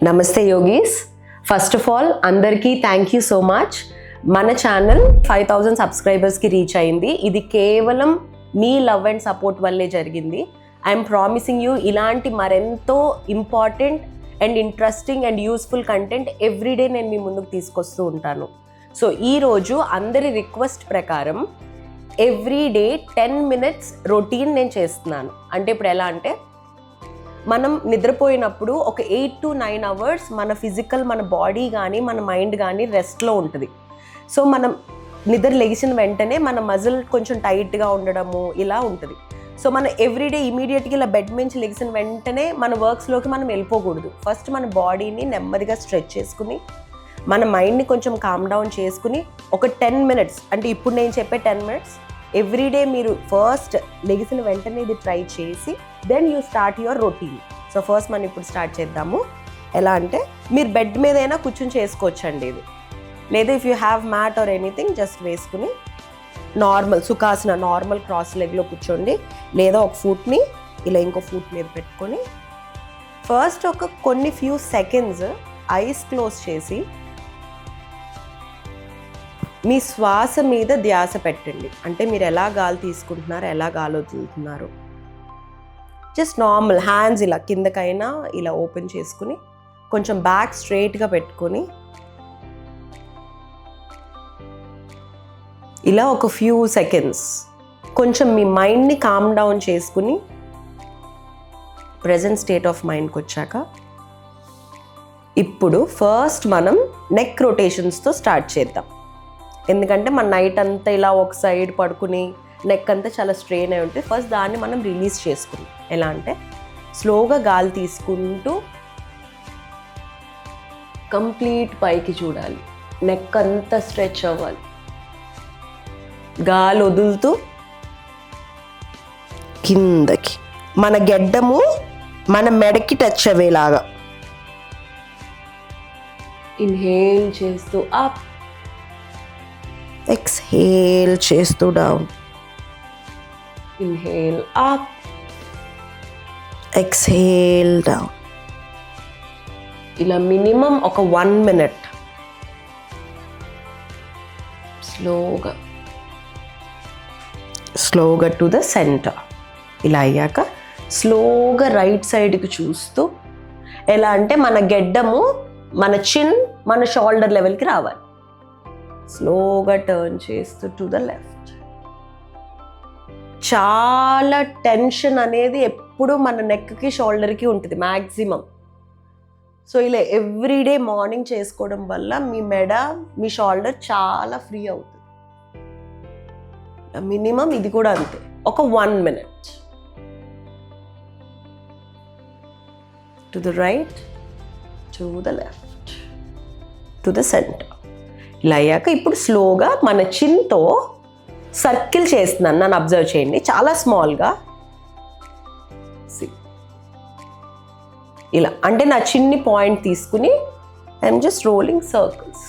నమస్తే yogis. First of all అందరికీ thank you so much. మన ఛానల్ 5000 సబ్స్క్రైబర్స్కి రీచ్ అయింది. ఇది కేవలం మీ లవ్ అండ్ సపోర్ట్ వల్లే జరిగింది. ఐఎమ్ ప్రామిసింగ్ యూ ఇలాంటి మరెంతో important and interesting and useful content everyday నేను మీ ముందుకు తీసుకొస్తూ ఉంటాను. సో ఈరోజు అందరి రిక్వెస్ట్ ప్రకారం ఎవ్రీడే 10 minutes రొటీన్ నేను చేస్తున్నాను. అంటే ఇప్పుడు ఎలా అంటే మనం నిద్రపోయినప్పుడు ఒక 8 to 9 hours మన ఫిజికల్, మన బాడీ కానీ మన మైండ్ కానీ రెస్ట్లో ఉంటుంది. సో మనం నిద్ర లెగిసిన వెంటనే మన మజిల్ కొంచెం టైట్గా ఉండడము ఇలా ఉంటుంది. సో మనం ఎవ్రీడే ఇమీడియట్గా ఇలా బెడ్ నుంచి లెగిసిన వెంటనే మన వర్క్స్లోకి మనం వెళ్ళిపోకూడదు. ఫస్ట్ మన బాడీని నెమ్మదిగా స్ట్రెచ్ చేసుకుని మన మైండ్ని కొంచెం కామ్ డౌన్ చేసుకుని ఒక 10 minutes, అంటే ఇప్పుడు నేను చెప్పే 10 minutes ఎవ్రీడే మీరు ఫస్ట్ లెగిసిన వెంటనే ఇది ట్రై చేసి then you start your routine. So first మనం ఇప్పుడు స్టార్ట్ చేద్దాము. ఎలా అంటే మీరు బెడ్ మీద అయినా కూర్చొని చేసుకోవచ్చండి ఇది, లేదా if you have mat or anything just వేసుకుని నార్మల్ సుఖాసన, నార్మల్ క్రాస్ లెగ్లో కూర్చోండి, లేదా ఒక ఫుట్ని ఇలా ఇంకో ఫుట్ మీద పెట్టుకొని ఫస్ట్ ఒక కొన్ని ఫ్యూ సెకండ్స్ ఐస్ క్లోజ్ చేసి మీ శ్వాస మీద ధ్యాస పెట్టండి. అంటే మీరు ఎలా గాలి తీసుకుంటున్నారు, ఎలా గాలి వదులుతున్నారు. జస్ట్ నార్మల్ హ్యాండ్స్ ఇలా కిందకైనా ఇలా ఓపెన్ చేసుకుని కొంచెం బ్యాక్ స్ట్రైట్గా పెట్టుకొని ఇలా ఒక ఫ్యూ సెకండ్స్ కొంచెం మీ మైండ్ని కామ్ డౌన్ చేసుకుని ప్రజెంట్ స్టేట్ ఆఫ్ మైండ్కి వచ్చాక ఇప్పుడు ఫస్ట్ మనం నెక్ రొటేషన్స్తో స్టార్ట్ చేద్దాం. ఎందుకంటే మన నైట్ అంతా ఇలా ఒక సైడ్ పడుకుని నెక్ అంతా చాలా స్ట్రెయిన్ అయి ఉంటుంది. ఫస్ట్ దాన్ని మనం రిలీజ్ చేసుకుని ఎలా అంటే స్లోగా గాలి తీసుకుంటూ కంప్లీట్ పైకి చూడాలి, నెక్ అంతా స్ట్రెచ్ అవ్వాలి. గాలి వదులుతూ కిందకి మన గెడ్డము మన మెడకి టచ్ అయ్యేలాగా ఇన్హేల్ చేస్తూ అప్, ఎక్స్హేల్ చేస్తూ down, inhale up, exhale down. ఇలా మినిమం ఒక 1 minute స్లోగా టు ద సెంటర్. ఇలా అయ్యాక స్లోగా రైట్ సైడ్కి చూస్తూ ఎలా అంటే మన గెడ్డము మన చిన్ మన షోల్డర్ లెవెల్కి రావాలి. స్లోగా టర్న్ చేస్తూ టు ద లెఫ్ట్. చాలా టెన్షన్ అనేది ఎప్పుడు మన నెక్కి షోల్డర్కి ఉంటుంది మ్యాక్సిమం. సో ఇలా ఎవ్రీడే మార్నింగ్ చేసుకోవడం వల్ల మీ మెడ మీ షోల్డర్ చాలా ఫ్రీ అవుతుంది. మినిమం ఇది కూడా అంతే, ఒక 1 minute. To the right, to the left, to the centre. ఇలా అయ్యాక ఇప్పుడు స్లోగా మన చిన్తో సర్కిల్ చేస్తున్నాను, నన్ను అబ్జర్వ్ చేయండి, చాలా స్మాల్గా. ఇలా అంటే నా చిన్ని పాయింట్ తీసుకుని ఐఎమ్ జస్ట్ రోలింగ్ సర్కిల్స్.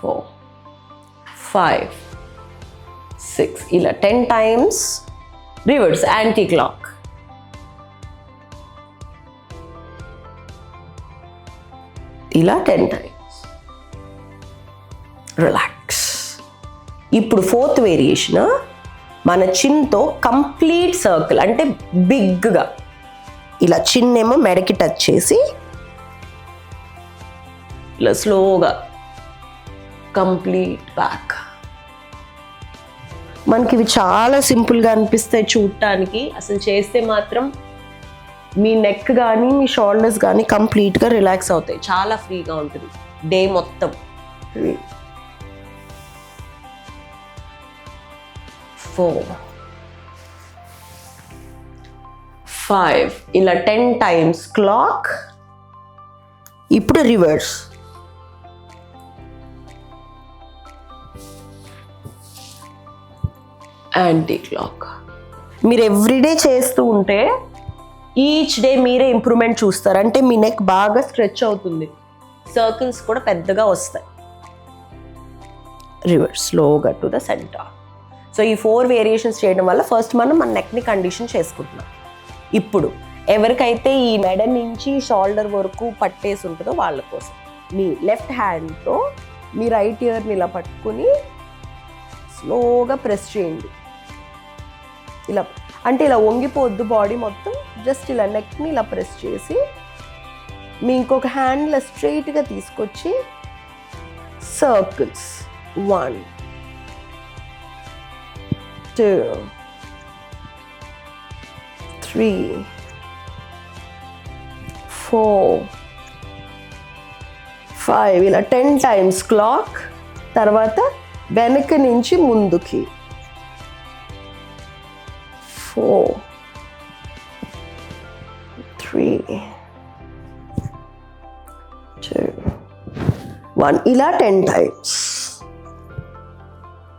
4, 5, 6 ఇలా 10 times రివర్స్ యాంటీ క్లాక్. ఇలా 10 times. రిలాక్స్. ఇప్పుడు 4th వేరియేషన్ మన చిన్తో కంప్లీట్ సర్కిల్, అంటే బిగ్గా ఇలా చిన్నేమో మెడకి టచ్ చేసి ఇలా స్లోగా కంప్లీట్ బ్యాక్. మనకి ఇవి చాలా సింపుల్గా అనిపిస్తాయి చూడటానికి, అసలు చేస్తే మాత్రం మీ నెక్ కానీ మీ షోల్డర్స్ కానీ కంప్లీట్గా రిలాక్స్ అవుతాయి, చాలా ఫ్రీగా ఉంటుంది డే మొత్తం. 4, 5 ఇలా 10 times క్లాక్. ఇప్పుడు రివర్స్. Anti clock. మీరు ఎవ్రీడే చేస్తూ ఉంటే ఈచ్ డే మీరే ఇంప్రూవ్మెంట్ చూస్తారు. అంటే మీ నెక్ బాగా స్ట్రెచ్ అవుతుంది, సర్కిల్స్ కూడా పెద్దగా వస్తాయి. రివర్స్, స్లోగా టు ద సెంటర్. సో ఈ 4 వేరియేషన్స్ చేయడం వల్ల ఫస్ట్ మనం మన నెక్ని కండిషన్ చేసుకుంటున్నాం. ఇప్పుడు ఎవరికైతే ఈ మెడ నుంచి షోల్డర్ వరకు పట్టేసి ఉంటుందో వాళ్ళ కోసం. మీ లెఫ్ట్ హ్యాండ్తో మీ రైట్ ఇయర్ని ఇలా పట్టుకుని స్లోగా ప్రెస్ చేయండి. ఇలా అంటే ఇలా వంగిపోద్దు బాడీ మొత్తం, జస్ట్ ఇలా నెక్ని ఇలా ప్రెస్ చేసి మీ ఇంకొక హ్యాండ్లో స్ట్రైట్గా తీసుకొచ్చి సర్కిల్స్ 1 2 3 4 5 ఇలా 10 times క్లాక్. తర్వాత వెనక నుంచి ముందుకి 4 3 2 1 ఇలా 10 times.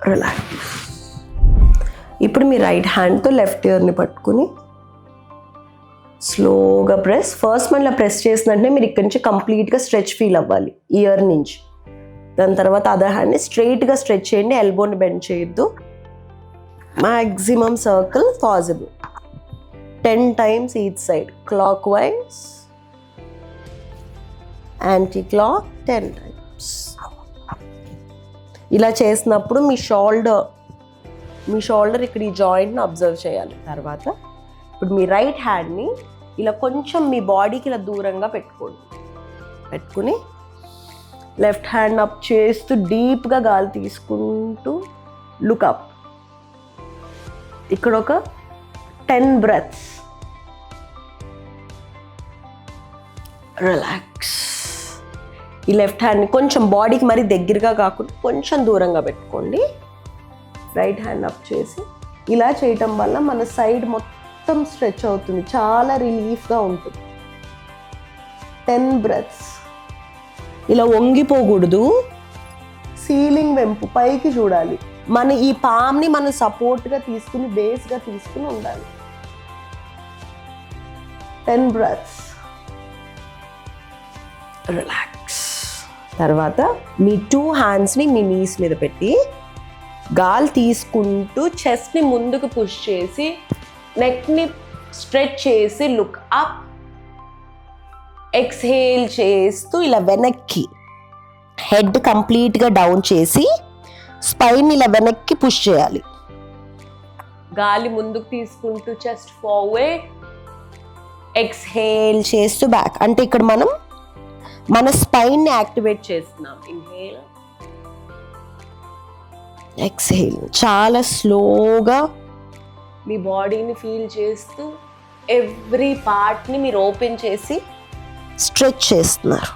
రిలాక్స్. ఇప్పుడు మీ రైట్ హ్యాండ్తో లెఫ్ట్ ఇయర్ని పట్టుకుని స్లోగా ప్రెస్. ఫస్ట్ మనలో ప్రెస్ చేసిన వెంటనే మీరు ఇక్కడి నుంచి కంప్లీట్గా స్ట్రెచ్ ఫీల్ అవ్వాలి ఇయర్ నుంచి. దాని తర్వాత అదర్ హ్యాండ్ని స్ట్రైట్గా స్ట్రెచ్ చేయండి, ఎల్బోని బెండ్ చేయొద్దు. Maximum circle possible 10 times each side, clock wise, anti clock 10 times. ఇలా చేసినప్పుడు మీ షోల్డర్ ఇక్కడ ఈ జాయింట్ని అబ్జర్వ్ చేయాలి. తర్వాత ఇప్పుడు మీ రైట్ హ్యాండ్ని ఇలా కొంచెం మీ బాడీకి ఇలా దూరంగా పెట్టుకుని లెఫ్ట్ హ్యాండ్ అప్ చేస్తూ డీప్గా గాలి తీసుకుంటూ లుక్ అప్. ఇక్కడ ఒక 10 breaths. రిలాక్స్. ఈ లెఫ్ట్ హ్యాండ్ని కొంచెం బాడీకి మరీ దగ్గరగా కాకుండా కొంచెం దూరంగా పెట్టుకోండి. రైట్ హ్యాండ్ అప్ చేసి ఇలా చేయటం వల్ల మన సైడ్ మొత్తం స్ట్రెచ్ అవుతుంది, చాలా రిలీఫ్గా ఉంటుంది. 10 breaths. ఇలా వంగిపోకూడదు, సీలింగ్ వెంపు పైకి చూడాలి. మన ఈ పామ్ని మనం సపోర్ట్గా తీసుకుని బేస్గా తీసుకుని ఉండాలి. 10 breaths. రిలాక్స్. తర్వాత మీ 2 handsని మీ నీస్ మీద పెట్టి గాలి తీసుకుంటూ చెస్ట్ని ముందుకు పుష్ చేసి నెక్ని స్ట్రెచ్ చేసి లుక్ అప్. ఎక్స్హేల్ చేస్తూ ఇలా వెనక్కి హెడ్ కంప్లీట్గా డౌన్ చేసి స్పైన్ ఇలా వెనక్కి పుష్ చేయాలి. గాలి ముందుకు తీసుకుంటూ చెస్ట్ ఫార్వర్డ్, ఎక్స్హేల్ చేస్తూ బ్యాక్. అంటే ఇక్కడ మనం మన స్పైన్ని యాక్టివేట్ చేస్తున్నాం. Inhale, exhale. చాలా స్లోగా మీ బాడీని ఫీల్ చేస్తూ ఎవ్రీ పార్ట్ని మీరు ఓపెన్ చేసి స్ట్రెచ్ చేస్తున్నారు.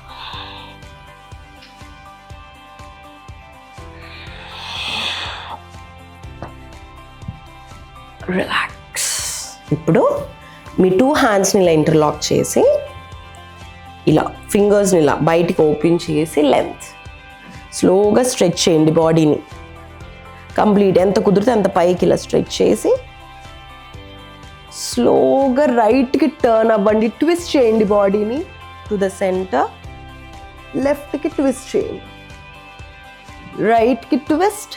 రిలాక్స్. ఇప్పుడు మీ 2 handsని ఇలా ఇంటర్లాక్ చేసి ఇలా ఫింగర్స్ని ఇలా బయటికి ఓపెన్ చేసి లెంత్ స్లోగా స్ట్రెచ్ చేయండి బాడీని కంప్లీట్. ఎంత కుదిరితే అంత పైకి ఇలా స్ట్రెచ్ చేసి స్లోగా రైట్కి టర్న్ అవ్వండి. ట్విస్ట్ చేయండి బాడీని టు ద సెంటర్. లెఫ్ట్కి ట్విస్ట్ చేయండి, రైట్కి ట్విస్ట్,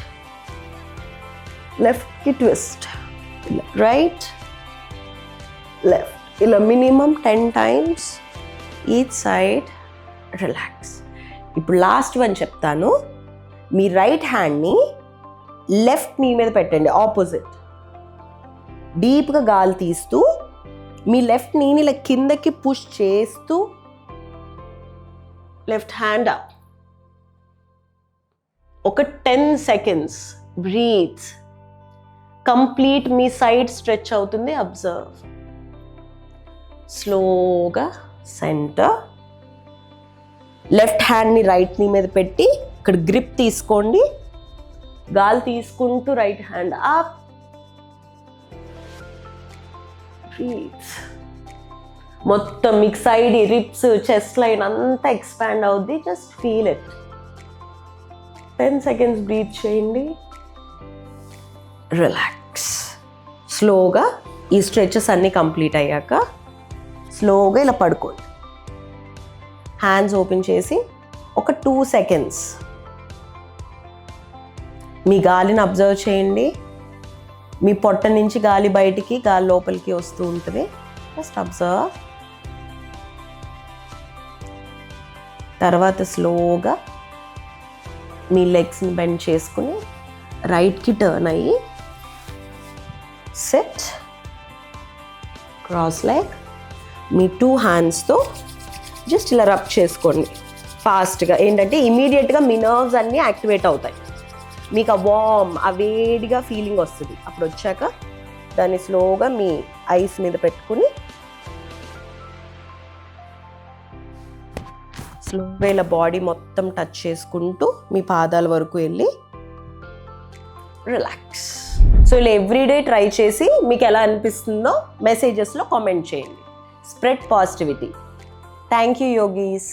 లెఫ్ట్కి ట్విస్ట్, రైట్ లెఫ్ట్. ఇలా minimum 10 times each side. Relax. ఇప్పుడు లాస్ట్ వన్ చెప్తాను. మీ రైట్ హ్యాండ్ని లెఫ్ట్ నీ మీద పెట్టండి, ఆపోజిట్. డీప్గా గాలి తీస్తూ మీ లెఫ్ట్ నీని ఇలా కిందకి పుష్ చేస్తూ లెఫ్ట్ హ్యాండ్ అప్. ఒక 10 seconds బ్రీత్. కంప్లీట్ మీ సైడ్ స్ట్రెచ్ అవుతుంది, అబ్జర్వ్. స్లోగా సెంటర్. లెఫ్ట్ హ్యాండ్ని రైట్ నీ మీద పెట్టి ఇక్కడ గ్రిప్ తీసుకోండి. గాలి తీసుకుంటూ రైట్ హ్యాండ్ అప్. బ్రీత్. మొత్తం మీకు సైడ్ రిప్స్, చెస్ట్ లైన్ అంతా ఎక్స్పాండ్ అవుద్ది. Just feel it. 10 seconds breath చేయండి. రిలాక్స్. స్లోగా ఈ స్ట్రెచెస్ అన్నీ కంప్లీట్ అయ్యాక స్లోగా ఇలా పడుకోండి. హ్యాండ్స్ ఓపెన్ చేసి ఒక 2 seconds మీ గాలిని అబ్జర్వ్ చేయండి. మీ పొట్ట నుంచి గాలి బయటికి, గాలి లోపలికి వస్తూ ఉంటుంది. Just observe. తర్వాత స్లోగా మీ లెగ్స్ని బెండ్ చేసుకుని రైట్కి టర్న్ అయ్యి సెట్ క్రాస్ లెగ్. మీ 2 హ్యాండ్స్తో జస్ట్ ఇలా రబ్ చేసుకోండి ఫాస్ట్గా. ఏంటంటే ఇమీడియట్గా మీ నర్వ్స్ అన్నీ యాక్టివేట్ అవుతాయి. మీకు ఆ వార్మ్, ఆ వేడిగా ఫీలింగ్ వస్తుంది. అప్పుడు వచ్చాక దాన్ని స్లోగా మీ ఐస్ మీద పెట్టుకుని స్లోగా ఇలా బాడీ మొత్తం టచ్ చేసుకుంటూ మీ పాదాల వరకు వెళ్ళి రిలాక్స్. సో ఇలా ఎవ్రీడే ట్రై చేసి మీకు ఎలా అనిపిస్తుందో మెసేజెస్లో కామెంట్ చేయండి. Spread positivity. Thank you yogis.